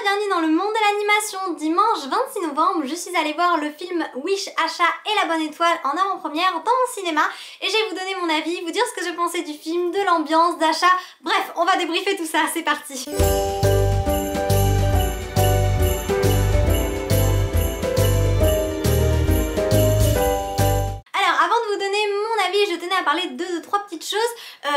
bienvenue dans le monde de l'animation. Dimanche 26 novembre, je suis allée voir le film Wish, Achat et la bonne étoile en avant-première dans mon cinéma et je vais vous donner mon avis, vous dire ce que je pensais du film, de l'ambiance, d'Achat, bref, on va débriefer tout ça, c'est parti. Je tenais à parler de trois petites choses.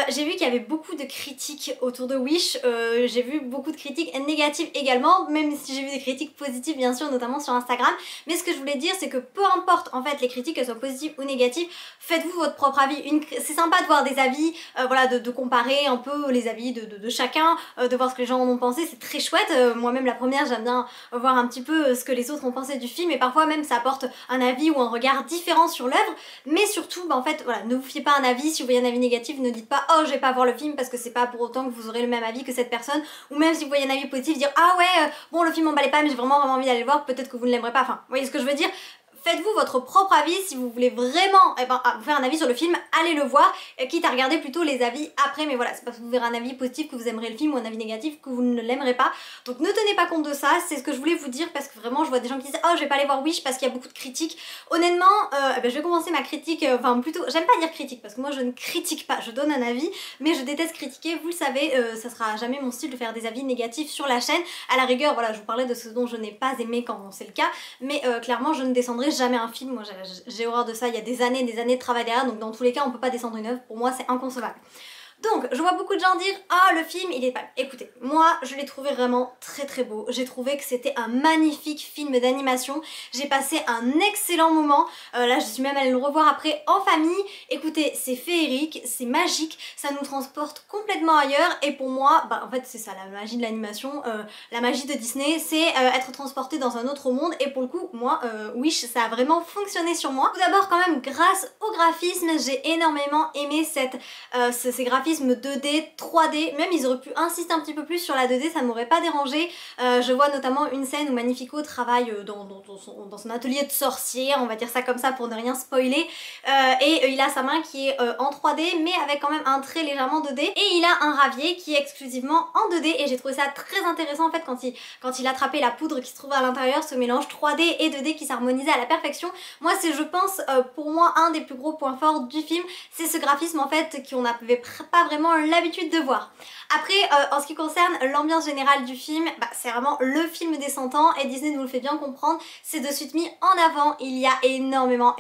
J'ai vu qu'il y avait beaucoup de critiques autour de Wish, j'ai vu beaucoup de critiques négatives également, même si j'ai vu des critiques positives bien sûr, notamment sur Instagram. Mais ce que je voulais dire, c'est que peu importe en fait les critiques, qu'elles soient positives ou négatives, faites-vous votre propre avis. C'est sympa de voir des avis, voilà, de comparer un peu les avis de chacun, de voir ce que les gens en ont pensé, c'est très chouette. Moi-même la première, j'aime bien voir un petit peu ce que les autres ont pensé du film, et parfois même ça apporte un avis ou un regard différent sur l'œuvre. Mais surtout, bah, en fait, voilà, ne vous fiez pas un avis. Si vous voyez un avis négatif, ne dites pas oh je vais pas voir le film, parce que c'est pas pour autant que vous aurez le même avis que cette personne. Ou même si vous voyez un avis positif, dire ah ouais bon le film m'emballait pas mais j'ai vraiment envie d'aller le voir, peut-être que vous ne l'aimerez pas. Enfin, vous voyez ce que je veux dire. Faites-vous votre propre avis. Si vous voulez vraiment faire un avis sur le film, allez le voir, quitte à regarder plutôt les avis après. Mais voilà, c'est parce que vous verrez un avis positif que vous aimerez le film ou un avis négatif que vous ne l'aimerez pas. Donc ne tenez pas compte de ça, c'est ce que je voulais vous dire, parce que vraiment je vois des gens qui disent oh je vais pas aller voir Wish parce qu'il y a beaucoup de critiques. Honnêtement, je vais commencer ma critique, enfin plutôt, j'aime pas dire critique parce que moi je ne critique pas, je donne un avis, mais je déteste critiquer, vous le savez, ça sera jamais mon style de faire des avis négatifs sur la chaîne. À la rigueur, voilà, je vous parlais de ce dont je n'ai pas aimé quand c'est le cas, mais clairement je ne descendrai jamais un film. Moi j'ai horreur de ça, il y a des années de travail derrière, donc dans tous les cas on peut pas descendre une œuvre, pour moi c'est inconcevable. Donc je vois beaucoup de gens dire ah le film il est pas... Écoutez, moi je l'ai trouvé vraiment très beau, j'ai trouvé que c'était un magnifique film d'animation, j'ai passé un excellent moment, là je suis même allée le revoir après en famille. Écoutez, c'est féerique, c'est magique, ça nous transporte complètement ailleurs, et pour moi, bah en fait c'est ça la magie de l'animation, la magie de Disney, c'est être transporté dans un autre monde, et pour le coup moi Wish ça a vraiment fonctionné sur moi. Tout d'abord quand même grâce au graphisme, j'ai énormément aimé ces graphismes 2D, 3D, même ils auraient pu insister un petit peu plus sur la 2D, ça m'aurait pas dérangé. Je vois notamment une scène où Magnifico travaille dans son atelier de sorcier, on va dire ça comme ça pour ne rien spoiler, et il a sa main qui est en 3D mais avec quand même un trait légèrement 2D, et il a un ravier qui est exclusivement en 2D, et j'ai trouvé ça très intéressant en fait quand il attrapait la poudre qui se trouvait à l'intérieur, ce mélange 3D et 2D qui s'harmonisait à la perfection. Moi c'est, je pense, pour moi un des plus gros points forts du film, c'est ce graphisme en fait qu'on n'avait pas vraiment l'habitude de voir. Après, en ce qui concerne l'ambiance générale du film, bah, c'est vraiment le film des 100 ans, et Disney nous le fait bien comprendre, c'est de suite mis en avant. Il y a énormément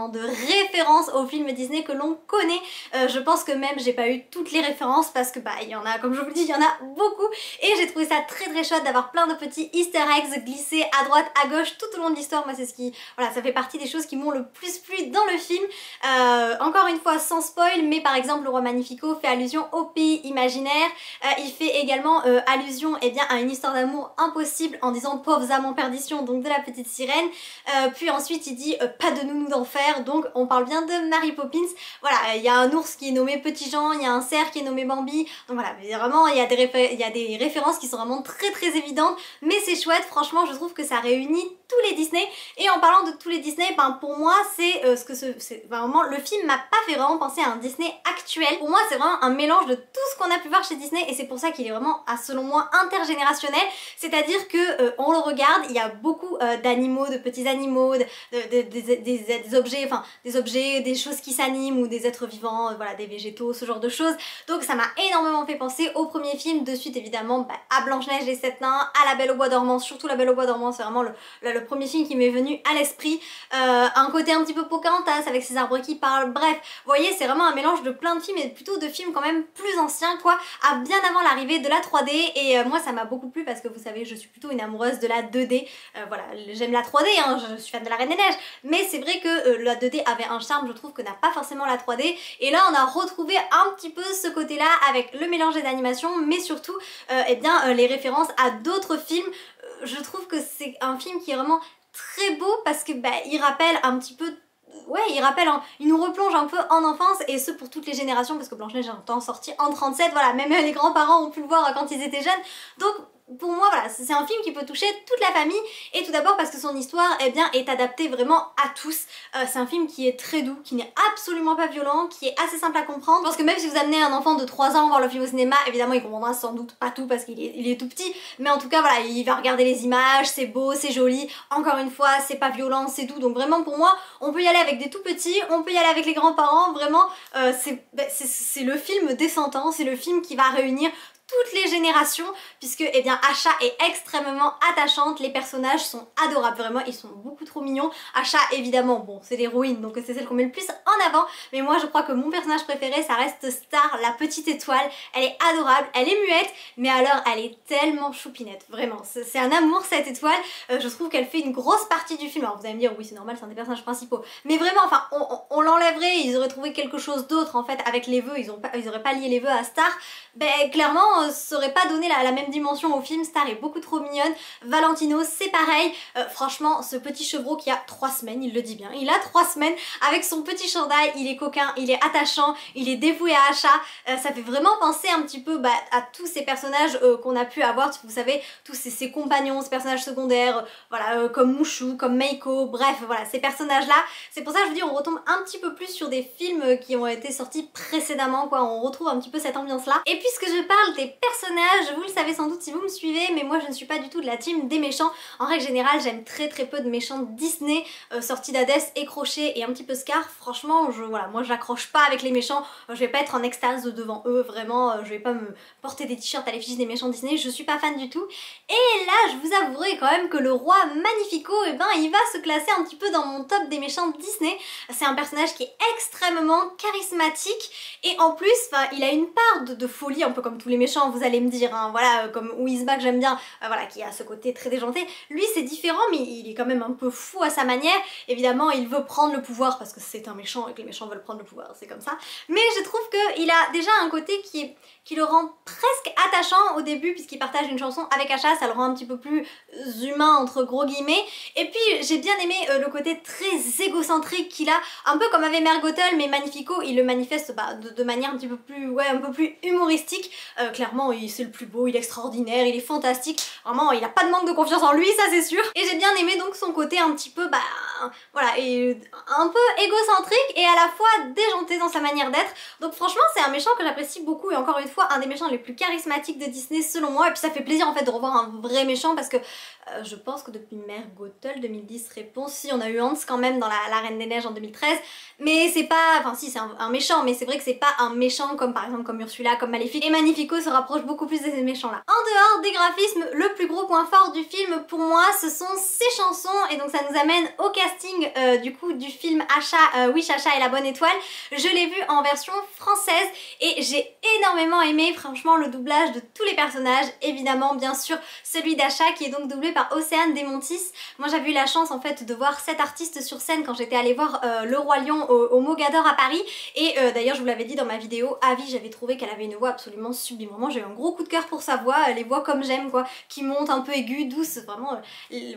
de références aux films Disney que l'on connaît. Je pense que même j'ai pas eu toutes les références parce que bah il y en a, comme je vous le dis, il y en a beaucoup, et j'ai trouvé ça très chouette d'avoir plein de petits easter eggs glissés à droite, à gauche tout au long de l'histoire. Moi c'est ce qui, voilà, ça fait partie des choses qui m'ont le plus plu dans le film. Encore une fois sans spoil, mais par exemple le roi Magnifico fait allusion au pays imaginaire. Il fait également allusion à une histoire d'amour impossible en disant pauvres âmes en perdition, donc de la petite sirène. Puis ensuite il dit pas de nounou d'enfer, donc on parle bien de Mary Poppins. Voilà, il y a un ours qui est nommé Petit Jean, il y a un cerf qui est nommé Bambi, donc voilà, vraiment il y a des références qui sont vraiment très évidentes, mais c'est chouette, franchement je trouve que ça réunit tous les Disney. Et en parlant de tous les Disney, ben pour moi c'est vraiment, le film m'a pas fait vraiment penser à un Disney actuel. Pour moi c'est vraiment un mélange de tout ce qu'on a pu voir chez Disney, et c'est pour ça qu'il est vraiment, selon moi, intergénérationnel. C'est-à-dire que on le regarde, il y a beaucoup d'animaux, de petits animaux, des objets, enfin des objets, des choses qui s'animent, ou des êtres vivants, voilà, des végétaux, ce genre de choses. Donc ça m'a énormément fait penser au premier film, de suite évidemment à Blanche-Neige et les 7 nains, à La Belle au bois dormant, surtout La Belle au bois dormant, c'est vraiment le premier film qui m'est venu à l'esprit. Un côté un petit peu Pocahontas avec ses arbres qui parlent, bref, vous voyez, c'est vraiment un mélange de plein de films, et plutôt de films quand même plus anciens quoi, à bien avant l'arrivée de la 3D, et moi ça m'a beaucoup plu parce que vous savez je suis plutôt une amoureuse de la 2D, voilà, j'aime la 3D, hein, je suis fan de la Reine des Neiges, mais c'est vrai que la 2D avait un charme, je trouve, que n'a pas forcément la 3D, et là on a retrouvé un petit peu ce côté là avec le mélange des animations, mais surtout les références à d'autres films. Je trouve que c'est un film qui est vraiment très beau parce que il rappelle un petit peu, ouais, il nous replonge un peu en enfance, et ce pour toutes les générations, parce que Blanche-Neige est un temps sorti en 37, voilà, même les grands-parents ont pu le voir quand ils étaient jeunes, donc pour moi voilà, c'est un film qui peut toucher toute la famille, et tout d'abord parce que son histoire eh bien, est adaptée vraiment à tous. C'est un film qui est très doux, qui n'est absolument pas violent, qui est assez simple à comprendre. Je pense que même si vous amenez un enfant de 3 ans voir le film au cinéma, évidemment il comprendra sans doute pas tout parce qu'il est tout petit, mais en tout cas voilà, il va regarder les images, c'est beau, c'est joli, encore une fois c'est pas violent, c'est doux, donc vraiment pour moi on peut y aller avec des tout petits, on peut y aller avec les grands-parents, vraiment c'est le film des 100 ans, c'est le film qui va réunir toutes les générations, puisque eh bien Asha est extrêmement attachante, les personnages sont adorables, vraiment ils sont beaucoup trop mignons. Asha évidemment, bon c'est l'héroïne donc c'est celle qu'on met le plus en avant, mais moi je crois que mon personnage préféré ça reste Star, la petite étoile. Elle est adorable, elle est muette, mais alors elle est tellement choupinette, vraiment, c'est un amour cette étoile. Je trouve qu'elle fait une grosse partie du film. Alors vous allez me dire oui c'est normal, c'est un des personnages principaux, mais vraiment enfin on l'enlèverait, ils auraient trouvé quelque chose d'autre en fait avec les vœux, ils auraient pas lié les vœux à Star, ben clairement ça aurait pas donné la même dimension au film. Star est beaucoup trop mignonne, Valentino c'est pareil, franchement ce petit chevreau qui a 3 semaines, il le dit bien, il a 3 semaines avec son petit chandail, il est coquin, il est attachant, il est dévoué à Asha, ça fait vraiment penser un petit peu à tous ces personnages qu'on a pu avoir, vous savez, tous ces compagnons, ces personnages secondaires, voilà, comme Mushu, comme Meiko, bref voilà ces personnages là. C'est pour ça que je vous dis on retombe un petit peu plus sur des films qui ont été sortis précédemment quoi, on retrouve un petit peu cette ambiance là. Et puisque je parle des personnages, vous le savez sans doute si vous me suivez, mais moi je ne suis pas du tout de la team des méchants. En règle générale j'aime très peu de méchants Disney, sortis d'Hadès et Crochet et un petit peu Scar. Franchement voilà, moi j'accroche pas avec les méchants, je vais pas être en extase devant eux, vraiment, je vais pas me porter des t-shirts à l'effigie des méchants Disney, je suis pas fan du tout. Et là je vous avouerai quand même que le roi Magnifico, eh ben il va se classer un petit peu dans mon top des méchants Disney. C'est un personnage qui est extrêmement charismatique et en plus il a une part de folie, un peu comme tous les méchants vous allez me dire, hein, voilà, comme Whizbach j'aime bien, voilà, qui a ce côté très déjanté. Lui c'est différent mais il est quand même un peu fou à sa manière. Évidemment il veut prendre le pouvoir parce que c'est un méchant et que les méchants veulent prendre le pouvoir, c'est comme ça. Mais je trouve qu'il a déjà un côté qui le rend presque attachant au début puisqu'il partage une chanson avec Asha, ça le rend un petit peu plus humain entre gros guillemets. Et puis j'ai bien aimé le côté très égocentrique qu'il a, un peu comme avait Mère Gothel, mais Magnifico il le manifeste de manière un petit peu plus, ouais, un peu plus humoristique. Clairement c'est le plus beau, il est extraordinaire, il est fantastique, vraiment il a pas de manque de confiance en lui, ça c'est sûr. Et j'ai bien aimé donc son côté un petit peu voilà, et un peu égocentrique et à la fois déjanté dans sa manière d'être. Donc franchement c'est un méchant que j'apprécie beaucoup et encore une fois un des méchants les plus charismatiques de Disney selon moi. Et puis ça fait plaisir en fait de revoir un vrai méchant parce que je pense que depuis Mère Gothel 2010 réponse, si on a eu Hans quand même dans la Reine des Neiges en 2013, mais c'est pas, enfin si c'est un méchant, mais c'est vrai que c'est pas un méchant comme par exemple comme Ursula, comme Maléfique, et Magnifico se rapproche beaucoup plus de ces méchants là. En dehors des graphismes, le plus gros point fort du film pour moi ce sont ses chansons, et donc ça nous amène au casting du coup du film Asha, Wish Asha et la bonne étoile. Je l'ai vu en version française et j'ai énormément aimé franchement le doublage de tous les personnages, évidemment bien sûr celui d'Asha qui est donc doublé par Océane Desmontis. Moi j'avais eu la chance en fait de voir cet artiste sur scène quand j'étais allée voir Le Roi Lion au Mogador à Paris, et d'ailleurs je vous l'avais dit dans ma vidéo avis, j'avais trouvé qu'elle avait une voix absolument sublime, vraiment j'ai eu un gros coup de cœur pour sa voix, les voix comme j'aime quoi, qui montent un peu aiguë, douce, vraiment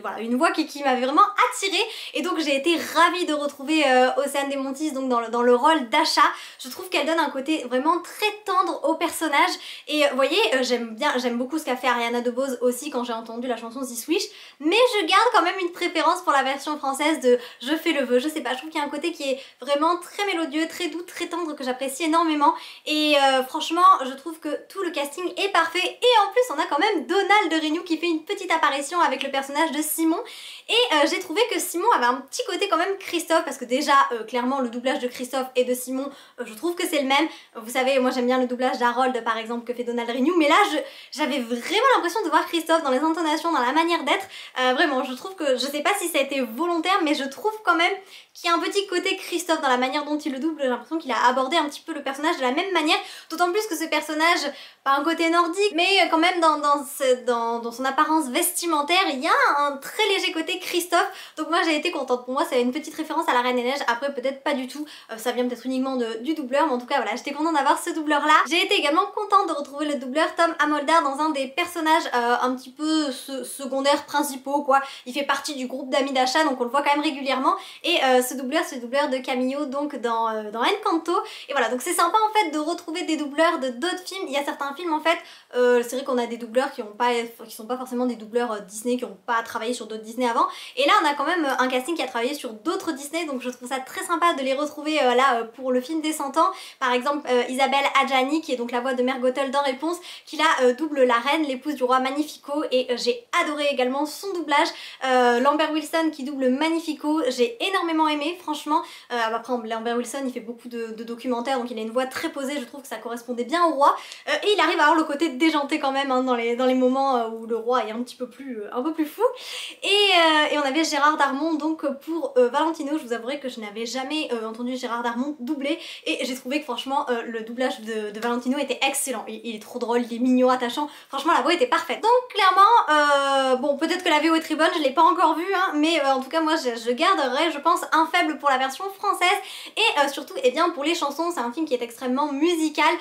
voilà, une voix qui m'avait vraiment attirée, et donc j'ai été ravie de retrouver Océane Desmontis donc dans le rôle d'Asha. Je trouve qu'elle donne un côté vraiment très tendre au personnage, et vous voyez j'aime beaucoup ce qu'a fait Ariana DeBose aussi quand j'ai entendu la chanson This Wish, mais je garde quand même une préférence pour la version française de Je fais le vœu, je sais pas, je trouve qu'il y a un côté qui est vraiment très mélodieux, très doux, très tendre que j'apprécie énormément, et franchement je trouve que tout le casting est parfait, et en plus on a quand même Donald Renew qui fait une petite apparition avec le personnage de Simon, et j'ai trouvé que Simon avait un petit côté quand même Christophe, parce que déjà clairement le doublage de Christophe et de Simon je trouve que c'est le même. Vous savez moi j'aime bien le doublage d'Harold par exemple que fait Donald Renew, mais là j'avais vraiment l'impression de voir Christophe dans les intonations, dans la manière d'être, vraiment je trouve que, je sais pas si ça a été volontaire, mais je trouve quand même qu'il y a un petit côté Christophe dans la manière dont il le double. J'ai l'impression qu'il a abordé un petit peu le personnage de la même manière, d'autant plus que ce personnage, pas un côté nordique, mais quand même dans son apparence vestimentaire, il y a un très léger côté Christophe, donc moi j'ai été contente. Pour moi c'est une petite référence à la Reine des Neiges, après peut-être pas du tout, ça vient peut-être uniquement du doubleur, mais en tout cas voilà, j'étais contente d'avoir ce doubleur là. J'ai été également contente de retrouver le doubleur Tom Amoldar dans un des personnages un petit peu secondaires principaux quoi. Il fait partie du groupe d'amis d'Asha, donc on le voit quand même régulièrement, et ce doubleur c'est le doubleur de Camillo donc dans Encanto, et voilà, donc c'est sympa en fait de retrouver des doubleurs de d'autres films. Il y a certains films en fait, c'est vrai qu'on a des doubleurs qui sont pas forcément des doubleurs Disney, qui n'ont pas travaillé sur d'autres Disney avant, et là on a quand même un casting qui a travaillé sur d'autres Disney, donc je trouve ça très sympa de les retrouver là pour le film des 100 ans. Par exemple Isabelle Adjani qui est donc la voix de Mère Gothel dans Réponse, qui là double la reine, l'épouse du roi Magnifico, et j'ai adoré également son doublage. Lambert Wilson qui double Magnifico, j'ai énormément aimé franchement. Après Lambert Wilson il fait beaucoup de documentaires, donc il a une voix très posée, je trouve que ça correspondait bien au roi, et il arrive à avoir le côté déjanté quand même hein, dans les moments où le roi est un peu plus fou. Et on avait Gérard Darmon donc pour Valentino. Je vous avouerai que je n'avais jamais entendu Gérard Darmon doubler, et j'ai trouvé que franchement le doublage de Valentino était excellent. Il est trop drôle, il est mignon, attachant, franchement la voix était parfaite. Donc clairement, bon peut-être que la VO est très bonne, je l'ai pas encore vue hein, mais en tout cas moi je garderai je pense un faible pour la version française, et surtout et bien pour les chansons. C'est un film qui est extrêmement musical,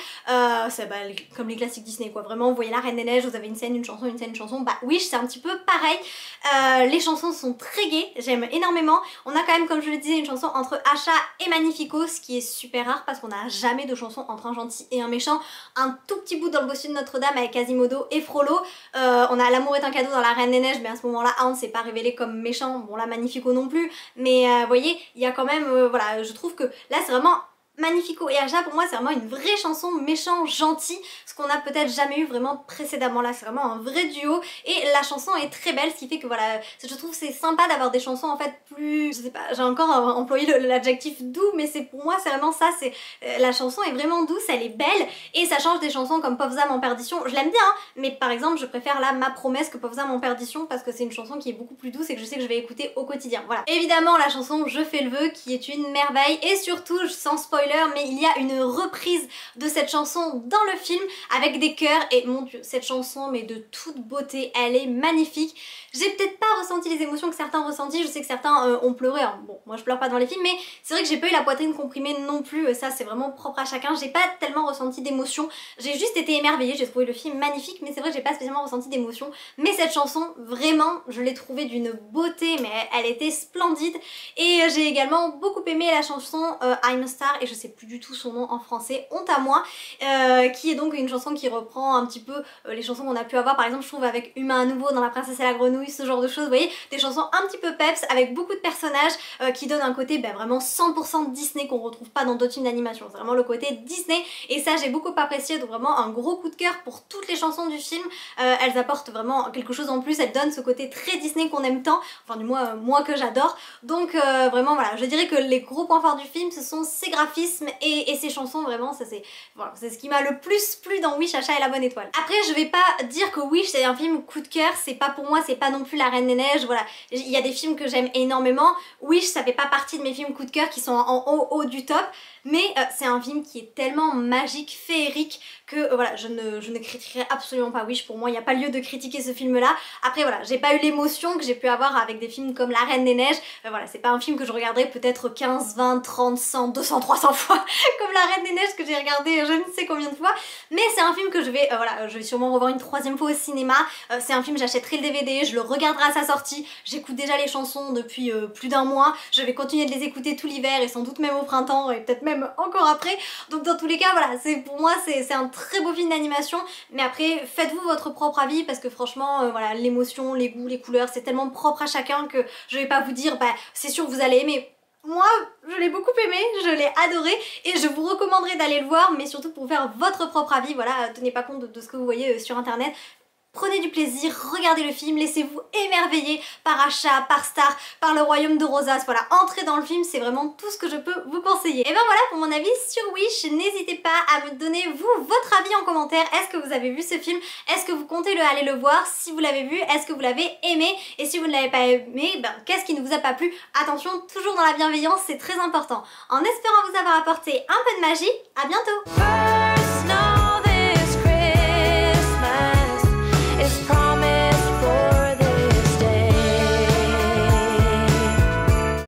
c'est comme les classiques Disney quoi, vraiment vous voyez la Reine des Neiges, vous avez une scène, une chanson, une scène, une chanson, bah Wish c'est un petit peu pareil. Les chansons sont très gaies, j'aime énormément. On a quand même comme je le disais une chanson entre Asha et Magnifico, ce qui est super rare parce qu'on n'a jamais de chanson entre un gentil et un méchant. Un tout petit bout dans le bossu de Notre-Dame avec Quasimodo et Frollo, on a L'amour est un cadeau dans la Reine des Neiges, mais à ce moment là Hans s'est pas révélé comme méchant, bon là Magnifico non plus, mais vous voyez il y a quand même voilà, je trouve que là c'est vraiment Magnifico et Asha, pour moi c'est vraiment une vraie chanson méchant gentil, ce qu'on a peut-être jamais eu vraiment précédemment. Là c'est vraiment un vrai duo, et la chanson est très belle, ce qui fait que voilà, je trouve c'est sympa d'avoir des chansons en fait plus, je sais pas, j'ai encore employé l'adjectif doux, mais c'est pour moi c'est vraiment ça, c'est la chanson est vraiment douce, elle est belle, et ça change des chansons comme Pauvres âmes en perdition. Je l'aime bien hein, mais par exemple je préfère là Ma promesse que Pauvres âmes en perdition, parce que c'est une chanson qui est beaucoup plus douce et que je sais que je vais écouter au quotidien. Voilà, évidemment la chanson Je fais le vœu qui est une merveille, et surtout sans spoiler mais il y a une reprise de cette chanson dans le film avec des chœurs, et mon dieu cette chanson mais de toute beauté, elle est magnifique. J'ai peut-être pas ressenti les émotions que certains ont ressenties, je sais que certains ont pleuré, hein. Bon moi je pleure pas dans les films, mais c'est vrai que j'ai pas eu la poitrine comprimée non plus, ça c'est vraiment propre à chacun. J'ai pas tellement ressenti d'émotion, j'ai juste été émerveillée, j'ai trouvé le film magnifique, mais c'est vrai que j'ai pas spécialement ressenti d'émotion. Mais cette chanson vraiment je l'ai trouvée d'une beauté, mais elle était splendide. Et j'ai également beaucoup aimé la chanson I'm a Star, et je sais plus du tout son nom en français, honte à moi, qui est donc une chanson qui reprend un petit peu les chansons qu'on a pu avoir par exemple je trouve avec Humain à nouveau dans La princesse et la grenouille, ce genre de choses, vous voyez, des chansons un petit peu peps avec beaucoup de personnages qui donnent un côté vraiment 100% Disney qu'on retrouve pas dans d'autres films d'animation. C'est vraiment le côté Disney, et ça j'ai beaucoup apprécié, donc vraiment un gros coup de cœur pour toutes les chansons du film. Elles apportent vraiment quelque chose en plus, elles donnent ce côté très Disney qu'on aime tant, enfin du moins moi que j'adore. Donc vraiment voilà, je dirais que les gros points forts du film ce sont ses graphismes et ses chansons, vraiment ça c'est voilà, c'est ce qui m'a le plus plu dans Wish, Asha et la bonne étoile. Après je vais pas dire que Wish c'est un film coup de cœur, c'est pas pour moi, c'est pas non plus la Reine des Neiges, voilà, il y a des films que j'aime énormément. Wish ça fait pas partie de mes films coup de cœur qui sont en haut du top, mais c'est un film qui est tellement magique, féerique que voilà, je ne critiquerai absolument pas Wish. Pour moi il n'y a pas lieu de critiquer ce film là. Après voilà, j'ai pas eu l'émotion que j'ai pu avoir avec des films comme La Reine des Neiges, voilà, c'est pas un film que je regarderai peut-être 15, 20, 30, 100, 200, 300 fois comme La Reine des Neiges que j'ai regardé je ne sais combien de fois, mais c'est un film que je vais voilà, je vais sûrement revoir une troisième fois au cinéma. C'est un film, j'achèterai le DVD, je le regarderai à sa sortie, j'écoute déjà les chansons depuis plus d'un mois, je vais continuer de les écouter tout l'hiver et sans doute même au printemps et peut-être même encore après. Donc dans tous les cas voilà, pour moi c'est un très beau film d'animation, mais après faites-vous votre propre avis parce que franchement voilà, l'émotion, les goûts, les couleurs c'est tellement propre à chacun que je vais pas vous dire bah c'est sûr que vous allez aimer. Moi je l'ai beaucoup aimé, je l'ai adoré et je vous recommanderais d'aller le voir, mais surtout pour faire votre propre avis, voilà, tenez pas compte de ce que vous voyez sur internet. Prenez du plaisir, regardez le film, laissez-vous émerveiller par Asha, par Star, par le royaume de Rosas, voilà, entrez dans le film, c'est vraiment tout ce que je peux vous conseiller. Et ben voilà pour mon avis sur Wish, n'hésitez pas à me donner vous votre avis en commentaire. Est-ce que vous avez vu ce film? Est-ce que vous comptez aller le voir? Si vous l'avez vu, est-ce que vous l'avez aimé? Et si vous ne l'avez pas aimé, ben qu'est-ce qui ne vous a pas plu? Attention, toujours dans la bienveillance, c'est très important. En espérant vous avoir apporté un peu de magie, à bientôt!